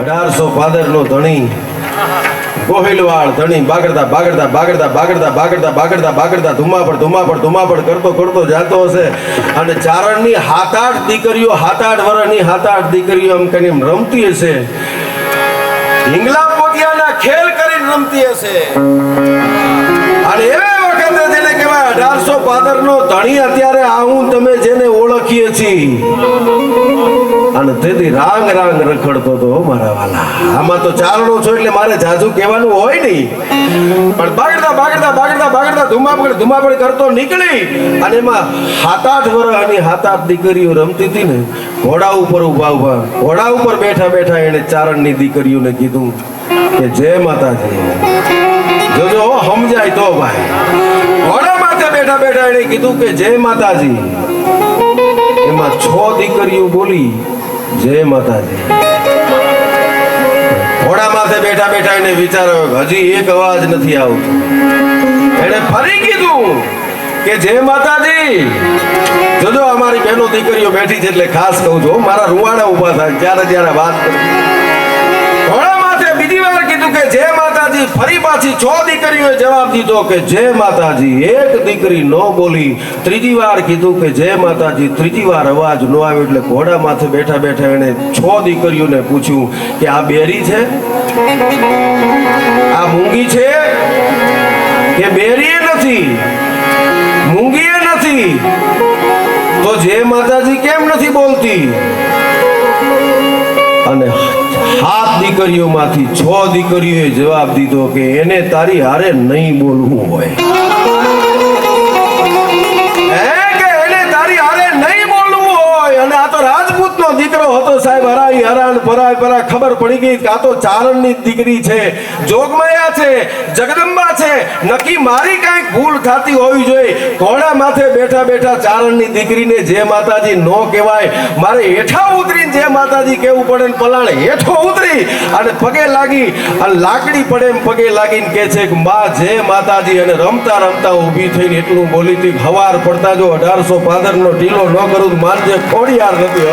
1800 ભાદરનો ધણી ગોહિલવાળ ધણી બાગડતા બાગડતા બાગડતા બાગડતા બાગડતા બાગડતા બાગડતા ધુમાપડ કરતો જાતો હશે અને ચારણની 7-8 દીકરીઓ 7-8 વર્ષની 7-8 દીકરીઓ એમ કરીને રમતી હશે, હિંગલા પોતિયાના ખેલ કરીને રમતી હશે. અને એવા વખતે જેને કહેવાય 1800 ભાદરનો ધણી અત્યારે આવું તમે જેને ઓળખીએ છીએ અને તેથી રાંગ રખડતો તો મારા વાલા. આમાં તો ચારણો છો એટલે મારે જાજુ કહેવાનું હોય નહીં, પણ બાગડતા ધુમાપડ કરતો નીકળી અને એમાં 7-8 વર્ષની 7-8 દીકરીઓ રમતી હતી ને, ઘોડા ઉપર ઉભા ઘોડા ઉપર બેઠા એને ચારણની દીકરીઓને કીધું કે જય માતાજી. જોજો સમજાય તો ભાઈ. ઘોડા માથે બેઠા એને કીધું કે જય માતાજી. એમાં 6 દીકરીઓ બોલી જય માતાજી. ઘોડા માથે બેઠા એને વિચાર્યો હજી એક અવાજ નથી આવતો. એને ફરી કીધું કે જય માતાજી. જોજો અમારી બહેનો દીકરીઓ બેઠી છે એટલે ખાસ કહું છું, મારા રૂવાડા ઉભા થાય જ્યારે વાત કરું. ઘોડા માથે બીજી વાર કીધું કે જય માતાજી. ફરી પાછી 6 દીકરીઓએ જવાબ દીધો કે જય માતાજી. એક દીકરી નો બોલી. ત્રીજી વાર કીધું કે જય માતાજી. ત્રીજી વાર અવાજ નો આવ્યો એટલે ઘોડા માથે બેઠા એને 6 દીકરીઓને પૂછ્યું કે આ બેરી છે, આ મૂંગી છે કે બેરી નથી, મૂંગી નથી, તો જય માતાજી કેમ નથી બોલતી? અને 7 દીકરીઓમાંથી 6 દીકરીઓએ જવાબ દીધો કે એને તારી હારે નહીં બોલવું હોય. અને આ તો રાજપૂતનો દીકરો હતો સાહેબ. હરાણ પરાય ખબર પડી ગઈ કે આ તો ચારણની દીકરી છે, જોગમાયા છે, જગદંબા છે. નક્કી મારી કઈક ભૂલ થતી હોવી જોઈએ. ઘોડા માથે બેઠા ચારણની દીકરીને જય માતાજી નો કહેવાય. મારે હેઠા ઉતરીને જય માતાજી કેવું પડે ને પલાણે હેઠો ઉતરી અને પગે લાગી અને લાકડી પડે એમ પગે લાગીને કહે છે કે માં જય માતાજી. અને રમતા ઊભી થઈને એટલું બોલી હતી, હવાર પડતા જો 1800 ભાદરનો ઢીલો ન કરું તો માનજે ખોડિયાર નથી.